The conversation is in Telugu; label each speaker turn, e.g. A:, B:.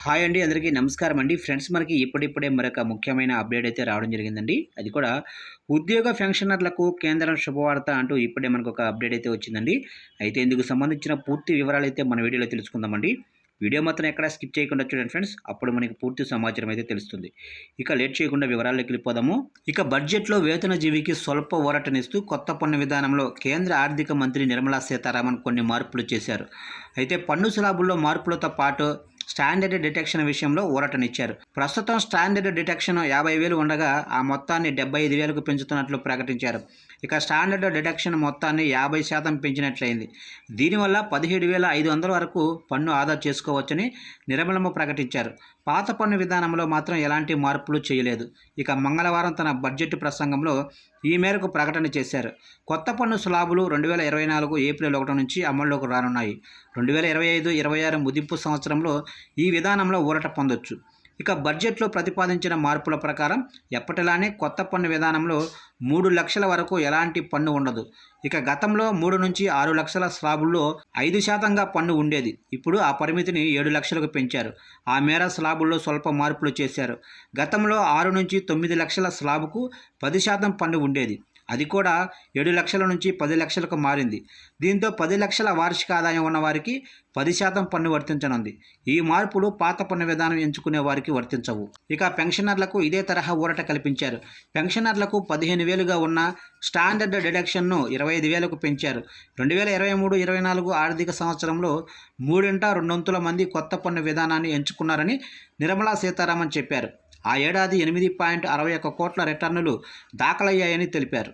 A: హాయ్ అండి, అందరికీ నమస్కారం అండి. ఫ్రెండ్స్, మనకి ఇప్పుడిప్పుడే మరొక ముఖ్యమైన అప్డేట్ అయితే రావడం జరిగిందండి. అది కూడా ఉద్యోగ పెన్షనర్లకు కేంద్రం శుభవార్త అంటూ ఇప్పుడే మనకు ఒక అప్డేట్ అయితే వచ్చిందండి. అయితే ఇందుకు సంబంధించిన పూర్తి వివరాలు అయితే మన వీడియోలో తెలుసుకుందామండి. వీడియో మాత్రం ఎక్కడ స్కిప్ చేయకుండా చూడండి ఫ్రెండ్స్, అప్పుడు మనకి పూర్తి సమాచారం అయితే తెలుస్తుంది. ఇక లేట్ చేయకుండా వివరాల్లోకి వెళ్ళిపోదాము. ఇక బడ్జెట్లో వేతన జీవికి స్వల్ప ఊరటనిస్తూ కొత్త పన్ను విధానంలో కేంద్ర ఆర్థిక మంత్రి నిర్మలా సీతారామన్ కొన్ని మార్పులు చేశారు. అయితే పన్ను స్లాబుల్లో మార్పులతో పాటు స్టాండర్డ్ డిటెక్షన్ విషయంలో ఊరటనిచ్చారు. ప్రస్తుతం స్టాండర్డ్ డిటెక్షన్ 50,000 ఉండగా ఆ మొత్తాన్ని 75,000కు పెంచుతున్నట్లు ప్రకటించారు. ఇక స్టాండర్డ్ డిటెక్షన్ మొత్తాన్ని 50% పెంచినట్లయింది. దీనివల్ల 17,500 వరకు పన్ను ఆదా చేసుకోవచ్చని నిర్మలమ్మ ప్రకటించారు. పాత పన్ను విధానంలో మాత్రం ఎలాంటి మార్పులు చేయలేదు. ఇక మంగళవారం తన బడ్జెట్ ప్రసంగంలో ఈ మేరకు ప్రకటన చేశారు. కొత్త పన్ను స్లాబులు 2024 ఏప్రిల్ 1 నుంచి అమల్లోకి రానున్నాయి. 2025-26 ముగింపు సంవత్సరంలో ఈ విధానంలో ఊరట పొందొచ్చు. ఇక బడ్జెట్లో ప్రతిపాదించిన మార్పుల ప్రకారం ఎప్పటిలానే కొత్త పన్ను విధానంలో 3 లక్షల వరకు ఎలాంటి పన్ను ఉండదు. ఇక గతంలో 3 నుంచి 6 లక్షల స్లాబుల్లో 5%గా పన్ను ఉండేది. ఇప్పుడు ఆ పరిమితిని 7 లక్షలకు పెంచారు. ఆ మేర స్లాబుల్లో స్వల్ప మార్పులు చేశారు. గతంలో 6 నుంచి 9 లక్షల స్లాబుకు 10% పన్ను ఉండేది. అది కూడా 7 లక్షల నుంచి 10 లక్షలకు మారింది. దీంతో 10 లక్షల వార్షిక ఆదాయం ఉన్న వారికి 10% పన్ను వర్తించనుంది. ఈ మార్పులు పాత పన్ను విధానం ఎంచుకునే వారికి వర్తించవు. ఇక పెన్షనర్లకు ఇదే తరహా ఊరట కల్పించారు. పెన్షనర్లకు 15,000గా ఉన్న స్టాండర్డ్ డిడక్షన్ను 25,000కు పెంచారు. 2023-24 ఆర్థిక సంవత్సరంలో 2/3 మంది కొత్త పన్ను విధానాన్ని ఎంచుకున్నారని నిర్మలా సీతారామన్ చెప్పారు. ఆ ఏడాది 8.61 కోట్ల రిటర్నులు దాఖలయ్యాయని తెలిపారు.